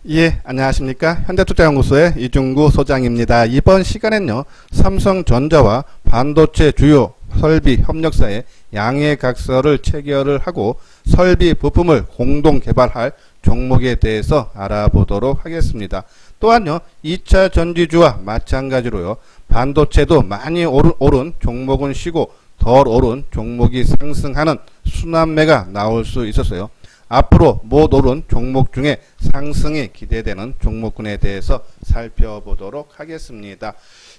예, 안녕하십니까. 현대투자연구소의 이중구 소장입니다. 이번 시간엔요, 삼성전자와 반도체 주요 설비 협력사의 양해각서를 체결을 하고 설비 부품을 공동 개발할 종목에 대해서 알아보도록 하겠습니다. 또한요, 2차 전지주와 마찬가지로요, 반도체도 많이 오른 종목은 쉬고 덜 오른 종목이 상승하는 순환매가 나올 수 있었어요. 앞으로 못 오른 종목 중에 상승이 기대되는 종목군에 대해서 살펴보도록 하겠습니다.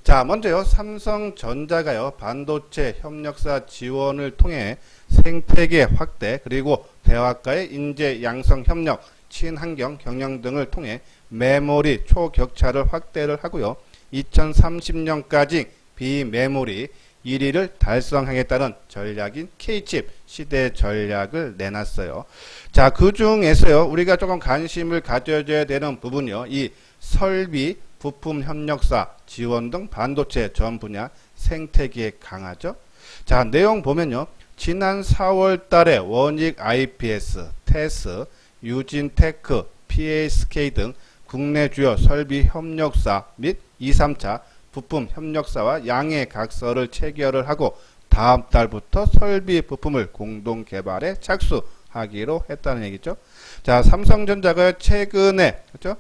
자, 먼저요, 삼성전자가요, 반도체 협력사 지원을 통해 생태계 확대, 그리고 대학가의 인재 양성 협력, 친환경 경영 등을 통해 메모리 초격차를 확대를 하고요, 2030년까지 비메모리 1위를 달성하겠다는 전략인 K칩 시대 전략을 내놨어요. 자, 그 중에서요, 우리가 조금 관심을 가져줘야 되는 부분이요, 이 설비, 부품 협력사, 지원 등 반도체 전 분야 생태계에 강하죠. 자, 내용 보면요, 지난 4월 달에 원익 IPS, 테스, 유진테크, PSK 등 국내 주요 설비 협력사 및 2, 3차 부품 협력사와 양해각서를 체결을 하고 다음 달부터 설비 부품을 공동 개발에 착수하기로 했다는 얘기죠. 자, 삼성전자가 최근에 그렇죠?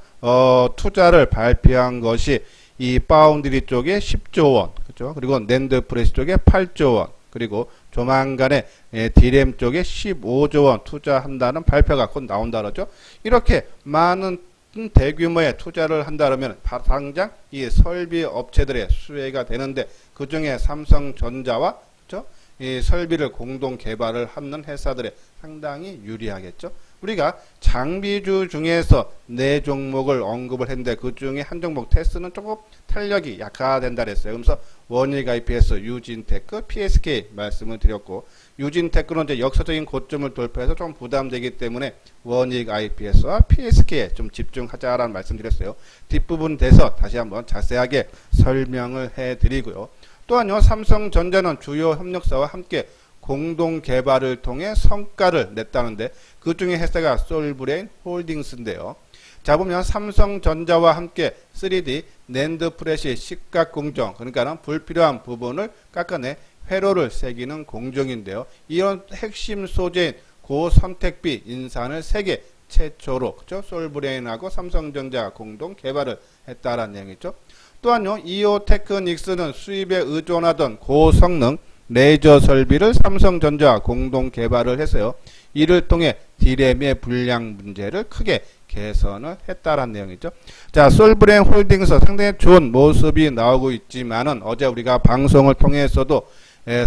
투자를 발표한 것이 이 파운드리 쪽에 10조 원, 그렇죠? 그리고 낸드 프레스 쪽에 8조 원, 그리고 조만간에 디램 쪽에 15조 원 투자한다는 발표가 곧 나온다 그러죠. 이렇게 많은 대규모의 투자를 한다면 당장 이 설비 업체들의 수혜가 되는데, 그 중에 삼성전자와 그렇죠? 이 설비를 공동 개발을 하는 회사들의 상당히 유리하겠죠. 우리가 장비주 중에서 4종목을 언급을 했는데 그 중에 한 종목 테스는 조금 탄력이 약화된다 그랬어요. 그래서 원익 IPS, 유진테크, PSK 말씀을 드렸고, 유진테크는 이제 역사적인 고점을 돌파해서 좀 부담되기 때문에 원익 IPS와 PSK에 좀 집중하자라는 말씀드렸어요. 뒷부분 돼서 다시 한번 자세하게 설명을 해드리고요. 또한요, 삼성전자는 주요 협력사와 함께 공동 개발을 통해 성과를 냈다는데 그 중에 회사가 솔브레인 홀딩스인데요. 자, 보면 삼성전자와 함께 3D 낸드 프레시 식각 공정, 그러니까 불필요한 부분을 깎아내 회로를 새기는 공정인데요. 이런 핵심 소재인 고선택비 인산을 세계 최초로 그렇죠? 솔브레인하고 삼성전자가 공동 개발을 했다라는 내용이죠. 또한요, 이오테크닉스는 수입에 의존하던 고성능 레이저 설비를 삼성전자와 공동 개발을 해서요, 이를 통해 디램의 불량 문제를 크게 개선을 했다라는 내용이죠. 자, 솔브레인 홀딩스 상당히 좋은 모습이 나오고 있지만은 어제 우리가 방송을 통해서도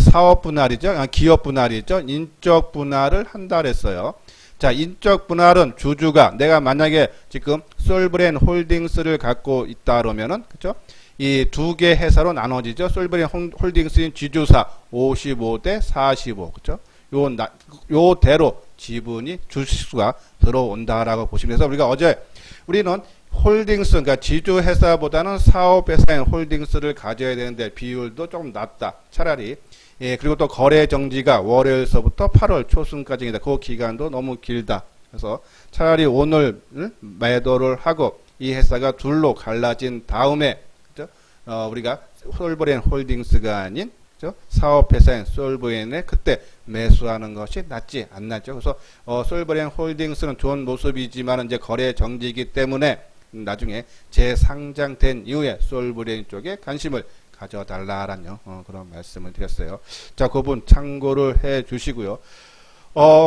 사업 분할이죠, 기업 분할이죠, 인적 분할을 한다 그랬어요. 자, 인적 분할은 주주가 내가 만약에 지금 솔브레인 홀딩스를 갖고 있다 그러면은 그렇죠? 이 두 개 회사로 나눠지죠. 솔브레인 홀딩스인 지주사 55대 45, 그렇죠? 요대로 지분이 주식수가 들어온다라고 보시면 돼서 우리가 어제 우리는 홀딩스, 그러니까 지주 회사보다는 사업 회사인 홀딩스를 가져야 되는데 비율도 조금 낮다. 차라리 그리고 또 거래 정지가 월요일서부터 8월 초순까지입니다. 그 기간도 너무 길다. 그래서 차라리 오늘 매도를 하고 이 회사가 둘로 갈라진 다음에 우리가 솔브레인 홀딩스가 아닌 사업회사인 솔브레인에 그때 매수하는 것이 낫지 않나죠. 그래서 솔브레인 홀딩스는 좋은 모습이지만 이제 거래 정지이기 때문에 나중에 재상장된 이후에 솔브레인 쪽에 관심을 가져달라라는 그런 말씀을 드렸어요. 자, 그 부분 참고를 해 주시고요.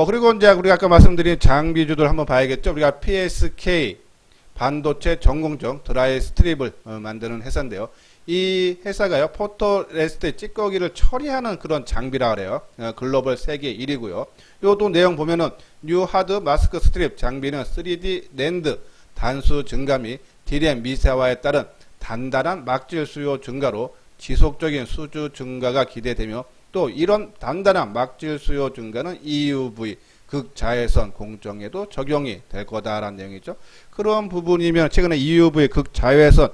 그리고 이제 우리가 아까 말씀드린 장비주들 한번 봐야겠죠. 우리가 PSK 반도체 전공정 드라이 스트립을 만드는 회사인데요. 이 회사가요, 포토레스트 찌꺼기를 처리하는 그런 장비라 그래요. 글로벌 세계 1위고요. 요도 내용 보면은 뉴 하드 마스크 스트립 장비는 3D 낸드 단수 증가 및 디램 미세화에 따른 단단한 막질 수요 증가로 지속적인 수주 증가가 기대되며, 또 이런 단단한 막질 수요 증가는 EUV 극자외선 공정에도 적용이 될 거다라는 내용이죠. 그런 부분이면 최근에 EUV 극자외선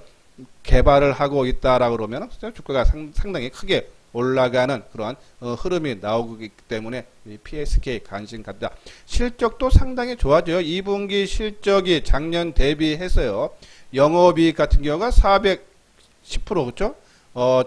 개발을 하고 있다라고 그러면 주가가 상당히 크게 올라가는 그러한 흐름이 나오기 때문에 이 PSK 관심 갖다. 실적도 상당히 좋아져요. 2분기 실적이 작년 대비해서요. 영업이익 같은 경우가 410% 그렇죠?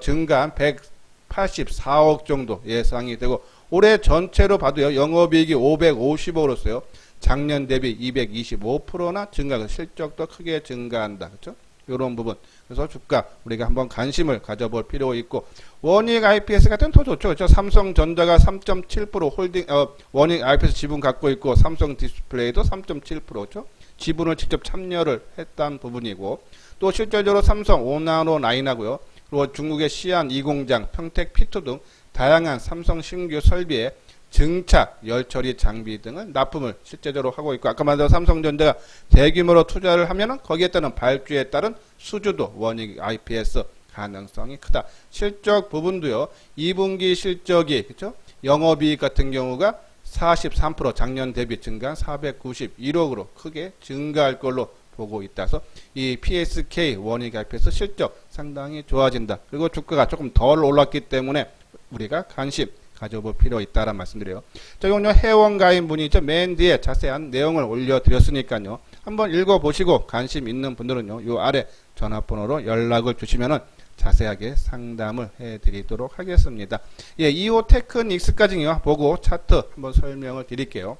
증가한 184억 정도 예상이 되고 올해 전체로 봐도요. 영업이익이 550억으로서요. 작년 대비 225%나 증가해서 실적도 크게 증가한다. 그렇죠? 이런 부분. 그래서 주가 우리가 한번 관심을 가져볼 필요가 있고 원익 IPS 같은 더 좋죠. 그렇죠? 삼성전자가 3.7% 홀딩 원익 IPS 지분 갖고 있고 삼성 디스플레이도 3.7% 그렇죠? 지분을 직접 참여를 했다는 부분이고 또 실질적으로 삼성 오나노 라인하고요. 그리고 중국의 시안 2공장, 평택 P2 등 다양한 삼성 신규 설비에 증착, 열처리 장비 등을 납품을 실제적으로 하고 있고 아까 말한 삼성전자가 대규모로 투자를 하면은 거기에 따른 발주에 따른 수주도 원익 IPS 가능성이 크다. 실적 부분도요. 2분기 실적이 그렇죠? 영업이익 같은 경우가 43% 작년 대비 증가한 491억으로 크게 증가할 걸로 보고 있다서 이 PSK 원익 IPS 실적 상당히 좋아진다. 그리고 주가가 조금 덜 올랐기 때문에 우리가 관심 가져볼 필요 있다라는 말씀드려요. 자, 이건요 회원 가입 문의죠. 맨 뒤에 자세한 내용을 올려드렸으니까요. 한번 읽어보시고 관심 있는 분들은요. 요 아래 전화번호로 연락을 주시면은 자세하게 상담을 해드리도록 하겠습니다. 예, 이오 테크닉스까지요. 보고 차트 한번 설명을 드릴게요.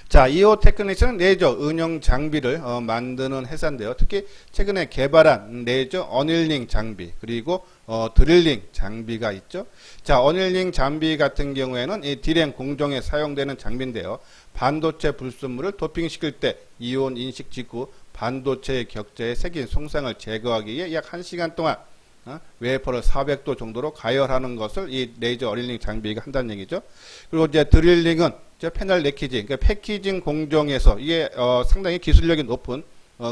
자, 이오 테크닉스는 레이저 은영 장비를 만드는 회사인데요. 특히 최근에 개발한 레이저 어닐링 장비 그리고 드릴링 장비가 있죠. 자, 어닐링 장비 같은 경우에는 이 디램 공정에 사용되는 장비인데요. 반도체 불순물을 도핑시킬 때 이온 인식 직후 반도체의 격자에 새긴 송상을 제거하기 위해 약 1시간 동안 웨이퍼를 400도 정도로 가열하는 것을 이 레이저 어닐링 장비가 한다는 얘기죠. 그리고 이제 드릴링은 패널 레키지, 그러니까 패키징 공정에서 이게 상당히 기술력이 높은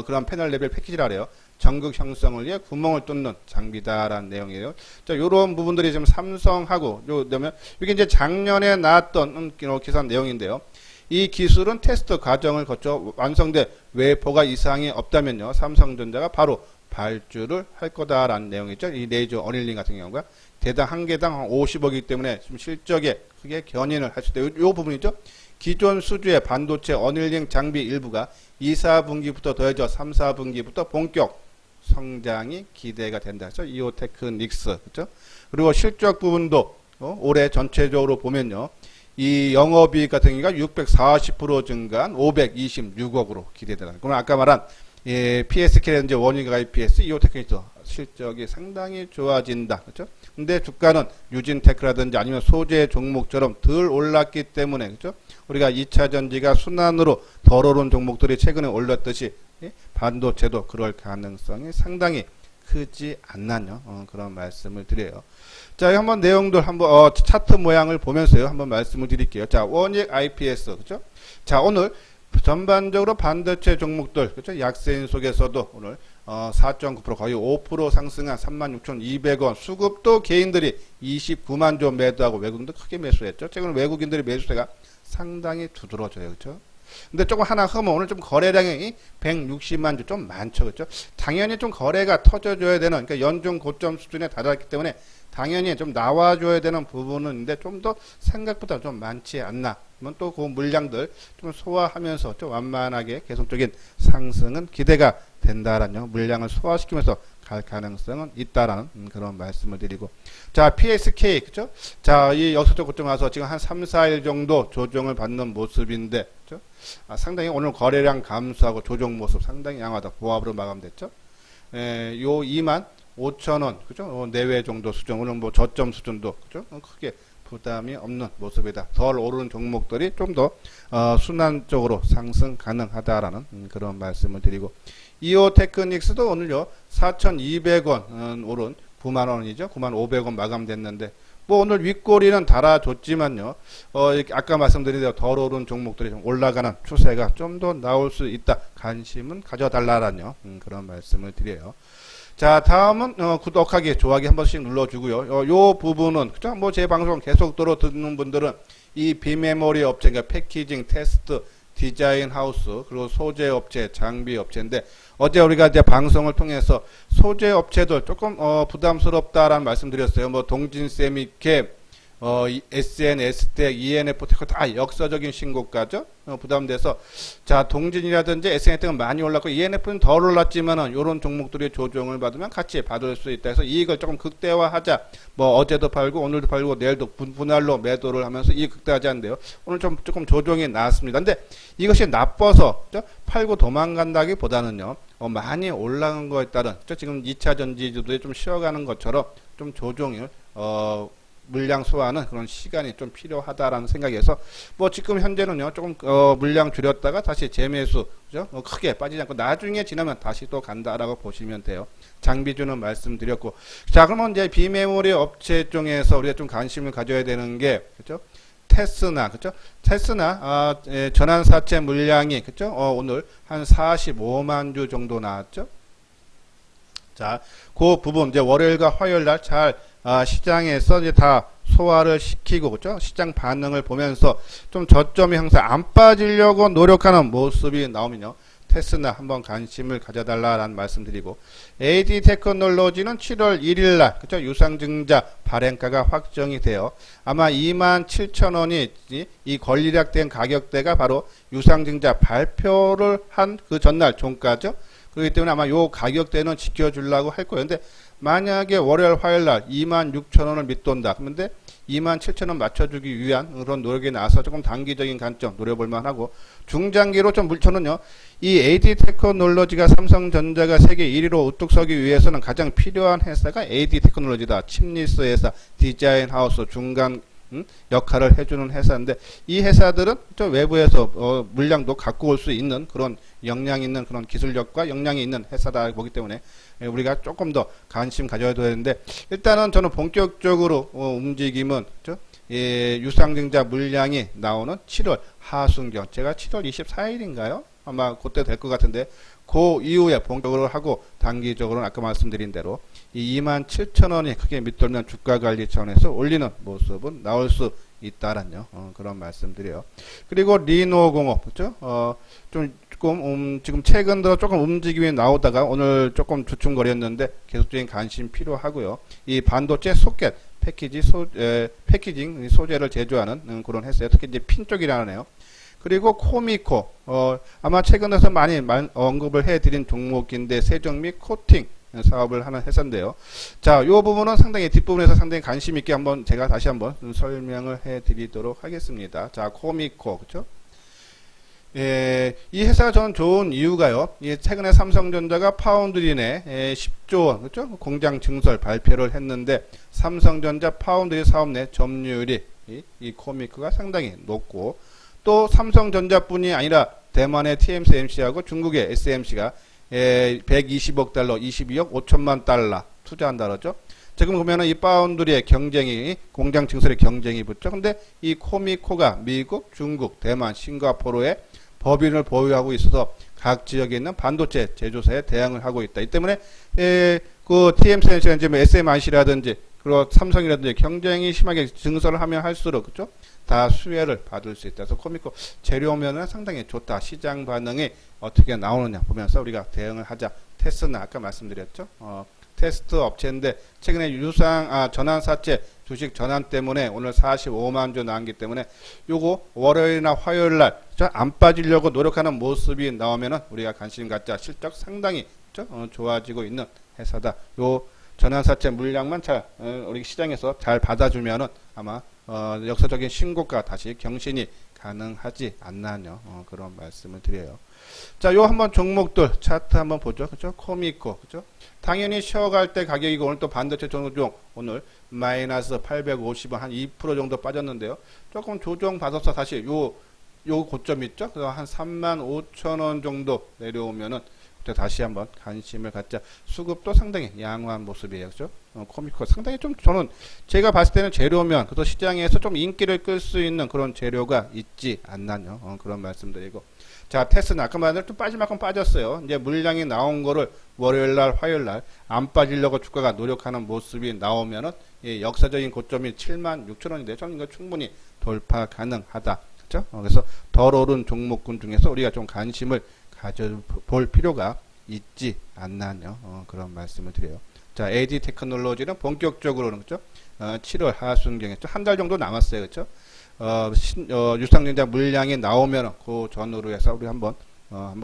그런 패널 레벨 패키지라 그래요. 전극 형성을 위해 구멍을 뚫는 장비다라는 내용이에요. 자, 요런 부분들이 지금 삼성하고 그다음에 이게 이제 작년에 나왔던 기사 내용인데요. 이 기술은 테스트 과정을 거쳐 완성돼 웨이퍼가 이상이 없다면요. 삼성전자가 바로 발주를 할 거다라는 내용이죠. 이 레이저 어닐링 같은 경우가 대당 한 개당 50억이기 때문에 좀 실적에 크게 견인을 할 수 있다. 요 부분이죠. 기존 수주의 반도체 어닐링 장비 일부가 2, 4분기부터 더해져 3, 4분기부터 본격 성장이 기대가 된다. 그렇죠? 이오 테크닉스. 그렇죠? 그리고 실적 부분도 올해 전체적으로 보면요. 이 영업이익 같은 경우가 640% 증가한 526억으로 기대된다. 그럼 아까 말한 PSK라든지 원익 IPS, 이오 테크닉스 실적이 상당히 좋아진다. 그렇죠? 근데 주가는 유진테크라든지 아니면 소재 종목처럼 덜 올랐기 때문에 그렇죠? 우리가 2차 전지가 순환으로 덜 오른 종목들이 최근에 올랐듯이 반도체도 그럴 가능성이 상당히 크지 않나요? 그런 말씀을 드려요. 자, 한번 내용들 한번 차트 모양을 보면서요. 한번 말씀을 드릴게요. 자, 원익 IPS 그렇죠? 자, 오늘 전반적으로 반도체 종목들 그렇죠? 약세인 속에서도 오늘 4.9% 거의 5% 상승한 36,200원 수급도 개인들이 29만 조 매도하고 외국인도 크게 매수했죠. 최근 외국인들의 매수세가 상당히 두드러져요. 그렇죠? 근데 조금 하나 흠은 오늘 좀 거래량이 160만 주 좀 많죠. 그렇죠? 당연히 좀 거래가 터져줘야 되는 그러니까 연중 고점 수준에 달했기 때문에 당연히 좀 나와줘야 되는 부분은 있는데 좀 더 생각보다 좀 많지 않나. 그러면 또 그 물량들 좀 소화하면서 좀 완만하게 계속적인 상승은 기대가 된다라는 물량을 소화시키면서 갈 가능성은 있다라는 그런 말씀을 드리고 자 PSK 그죠? 자 이 여기서 고점 와서 지금 한 3, 4일 정도 조정을 받는 모습인데 그죠? 상당히 오늘 거래량 감소하고 조정 모습 상당히 양호하다. 보합으로 마감됐죠. 요 2만 5천원 그죠? 내외 정도 수준 오늘 뭐 저점 수준도 그죠? 크게 부담이 없는 모습이다. 덜 오르는 종목들이 좀 더 순환적으로 상승 가능하다라는 그런 말씀을 드리고 이오 테크닉스도 오늘요 4,200원 오른 9만원이죠. 9,500원 마감됐는데 뭐 오늘 윗꼬리는 달아줬지만요. 아까 말씀드린 대로 덜 오른 종목들이 좀 올라가는 추세가 좀 더 나올 수 있다. 관심은 가져달라라는 그런 말씀을 드려요. 자, 다음은 구독하기, 좋아하기 한 번씩 눌러주고요. 요 부분은 그죠? 뭐 제 방송 계속적으로 듣는 분들은 이 비메모리 업체, 그러니까 패키징 테스트 디자인 하우스, 그리고 소재 업체, 장비 업체인데 어제 우리가 이제 방송을 통해서 소재 업체들 조금 부담스럽다라는 말씀드렸어요. 뭐 동진 세미캡, SNS텍, ENF텍 다 역사적인 신고가죠. 부담돼서 자 동진이라든지 SNS텍은 많이 올랐고 ENF는 덜 올랐지만은 이런 종목들이 조정을 받으면 같이 받을 수 있다 해서 이익을 조금 극대화하자. 뭐 어제도 팔고 오늘도 팔고 내일도 분할로 매도를 하면서 이익 극대화하자는데요. 오늘 좀 조금 조정이 나왔습니다. 근데 이것이 나빠서 팔고 도망간다기보다는요. 많이 올라간 거에 따른 지금 2차 전지주들이 좀 쉬어가는 것처럼 좀 조정을 물량 소화하는 그런 시간이 좀 필요하다라는 생각에서 뭐 지금 현재는요 조금 물량 줄였다가 다시 재매수 그죠? 크게 빠지지 않고 나중에 지나면 다시 또 간다라고 보시면 돼요. 장비주는 말씀드렸고 자 그러면 이제 비메모리 업체 중에서 우리가 좀 관심을 가져야 되는 게 그죠? 테스나 그죠? 테스나 전환사채 물량이 그죠? 오늘 한 45만 주 정도 나왔죠. 자, 그 부분 이제 월요일과 화요일 날 잘 시장에서 이제 다 소화를 시키고 그죠? 시장 반응을 보면서 좀 저점이 항상 안 빠지려고 노력하는 모습이 나오면요. 테스나 한번 관심을 가져달라는 말씀드리고 AD 테크놀로지는 7월 1일 날 그죠? 유상증자 발행가가 확정이 돼요. 아마 27,000원이 이 권리락된 가격대가 바로 유상증자 발표를 한 그 전날 종가죠. 그렇기 때문에 아마 요 가격대는 지켜주려고 할 거예요. 근데 만약에 월요일 화요일 날 26,000원을 밑돈다. 그런데 27,000원 맞춰주기 위한 그런 노력이 나서 조금 단기적인 관점 노려볼만 하고 중장기로 좀 물쳐는요. 이 AD 테크놀로지가 삼성전자가 세계 1위로 우뚝 서기 위해서는 가장 필요한 회사가 AD 테크놀로지다. 칩리스 회사, 디자인 하우스, 중간 역할을 해주는 회사인데 이 회사들은 저 외부에서 물량도 갖고 올 수 있는 그런 역량 있는 그런 기술력과 역량이 있는 회사다 보기 때문에 우리가 조금 더 관심 가져야 되는데 일단은 저는 본격적으로 움직임은 유상증자 물량이 나오는 7월 하순경 제가 7월 24일인가요? 아마 그때 될 것 같은데 그 이후에 본격적으로 하고 단기적으로는 아까 말씀드린 대로 이 27,000원이 크게 밑돌면 주가 관리 차원에서 올리는 모습은 나올 수 있다라는 그런 말씀드려요. 그리고 리노공업 그렇죠? 조금 지금 최근 들어 조금 움직임이 나오다가 오늘 조금 주춤거렸는데 계속적인 관심 필요하고요. 이 반도체 소켓 패키징 소재를 제조하는 그런 회사에 특히 이제 핀 쪽이라네요. 그리고 코미코 아마 최근 들어서 많이 언급을 해드린 종목인데 세정 및 코팅 사업을 하는 회사인데요. 자, 이 부분은 상당히 뒷부분에서 상당히 관심 있게 한번 제가 다시 한번 설명을 해드리도록 하겠습니다. 자, 코미코 그렇죠? 이 회사가 저는 좋은 이유가요. 최근에 삼성전자가 파운드리 내 10조 원 그렇죠? 공장 증설 발표를 했는데 삼성전자 파운드리 사업 내 점유율이 이 코미코가 상당히 높고 또 삼성전자뿐이 아니라 대만의 TSMC하고 중국의 SMC가 120억 달러, 22억 5천만 달러 투자한다 그러죠. 지금 보면은 이 파운드리의 경쟁이 공장 증설의 경쟁이 붙죠. 근데 이 코미코가 미국, 중국, 대만, 싱가포르에 법인을 보유하고 있어서 각 지역에 있는 반도체 제조사에 대응을 하고 있다. 이 때문에 그 TSMC가 이제 SMIC라든지 그리고 삼성이라든지 경쟁이 심하게 증설을 하면 할수록 그죠? 다 수혜를 받을 수 있다. 그래서 코미코 재료면은 상당히 좋다. 시장 반응이 어떻게 나오느냐 보면서 우리가 대응을 하자. 테스트는 아까 말씀드렸죠. 테스트 업체인데 최근에 전환사채 주식 전환 때문에 오늘 45만 주 나왔기 때문에 요거 월요일이나 화요일 날 안 빠지려고 노력하는 모습이 나오면은 우리가 관심 갖자. 실적 상당히 좋아지고 있는 회사다. 요 전환사채 물량만 잘 우리 시장에서 잘 받아주면은 아마 역사적인 신고가 다시 경신이 가능하지 않나요? 그런 말씀을 드려요. 자, 요 한번 종목들 차트 한번 보죠. 그죠? 코미코. 그죠? 당연히 쉬어갈 때 가격이고 오늘 또 반도체 종목 오늘 마이너스 850원 한 2% 정도 빠졌는데요. 조금 조정 받아서 다시 요 고점 있죠? 그래서 한 35,000원 정도 내려오면은 다시 한번 관심을 갖자. 수급도 상당히 양호한 모습이에요. 그죠? 코미코 상당히 좀 저는 제가 봤을 때는 재료면 그래서 시장에서 좀 인기를 끌 수 있는 그런 재료가 있지 않나요? 그런 말씀드리고. 자, 테스는 아까 말한 좀 빠질 만큼 빠졌어요. 이제 물량이 나온 거를 월요일 날, 화요일 날 안 빠지려고 주가가 노력하는 모습이 나오면은 역사적인 고점이 76,000원인데 저는 이거 충분히 돌파 가능하다. 그렇죠? 그래서 덜 오른 종목군 중에서 우리가 좀 관심을 가져볼 필요가 있지 않나요? 그런 말씀을 드려요. 자, AD 테크놀로지는 본격적으로는 그렇죠? 7월 하순경에 한 달 정도 남았어요, 그렇죠? 유상증자 물량이 나오면 그 전후로 해서 우리 한번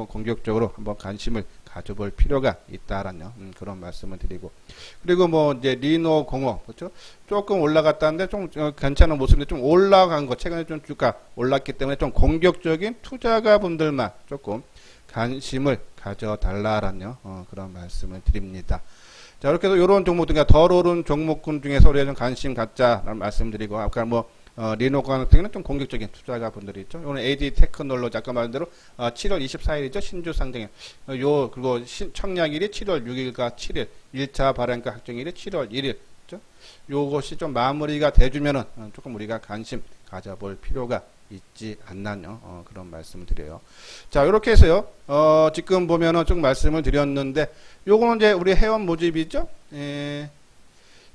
공격적으로 한번 관심을 가져볼 필요가 있다라는 그런 말씀을 드리고, 그리고 뭐 이제 리노공업 그렇죠? 조금 올라갔다는데 좀 괜찮은 모습인데 좀 올라간 거 최근에 좀 주가 올랐기 때문에 좀 공격적인 투자가 분들만 조금 관심을 가져달라라는 그런 말씀을 드립니다. 자, 이렇게 해서 이런 종목들, 그러니까 덜 오른 종목군 중에서 우리가 좀 관심 갖자라는 말씀드리고, 아까 뭐 리노 같은 경우는 좀 공격적인 투자가 분들이 있죠. 오늘 AD 테크놀로지 아까 말한 대로 7월 24일이죠. 신주 상장일. 그리고 청약일이 7월 6일과 7일, 1차 발행가 확정일이 7월 1일. 그렇죠? 요것이 좀 마무리가 돼주면은 조금 우리가 관심 가져볼 필요가 있지 않나요? 그런 말씀을 드려요. 자, 이렇게 해서요. 지금 보면은 좀 말씀을 드렸는데, 요거는 이제 우리 회원 모집이죠.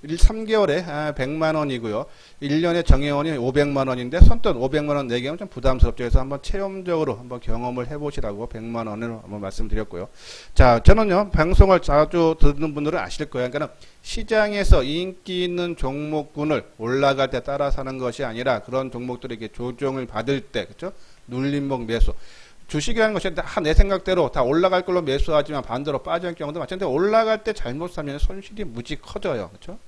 3개월에 100만원이고요. 1년에 정회원이 500만원인데 선뜻 500만원 내기는 좀 부담스럽죠. 그래서 한번 체험적으로 한번 경험을 해보시라고 100만원을 한번 말씀드렸고요. 자, 저는요, 방송을 자주 듣는 분들은 아실 거예요. 그러니까 시장에서 인기 있는 종목군을 올라갈 때 따라 사는 것이 아니라 그런 종목들에게 조정을 받을 때, 그렇죠? 눌림목 매수. 주식이라는 것이 다 내 생각대로 다 올라갈 걸로 매수하지만 반대로 빠질 경우도 마찬가지인데 올라갈 때 잘못 사면 손실이 무지 커져요. 그렇죠?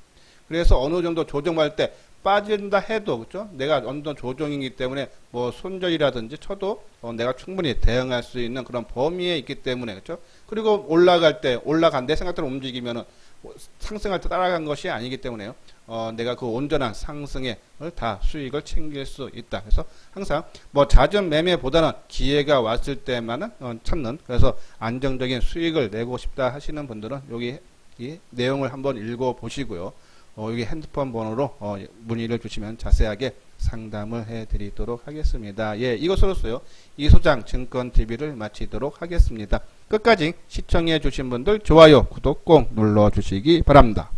그래서 어느 정도 조정할 때 빠진다 해도 그렇죠? 내가 어느 정도 조정이기 때문에 뭐 손절이라든지 쳐도 내가 충분히 대응할 수 있는 그런 범위에 있기 때문에 그렇죠? 그리고 올라갈 때 내 생각대로 움직이면은 상승할 때 따라간 것이 아니기 때문에요. 내가 그 온전한 상승에 다 수익을 챙길 수 있다. 그래서 항상 뭐 잦은 매매보다는 기회가 왔을 때만은 찾는, 그래서 안정적인 수익을 내고 싶다 하시는 분들은 여기 이 내용을 한번 읽어 보시고요. 여기 핸드폰 번호로 문의를 주시면 자세하게 상담을 해 드리도록 하겠습니다. 예, 이것으로서요. 이소장 증권TV를 마치도록 하겠습니다. 끝까지 시청해 주신 분들 좋아요, 구독 꼭 눌러 주시기 바랍니다.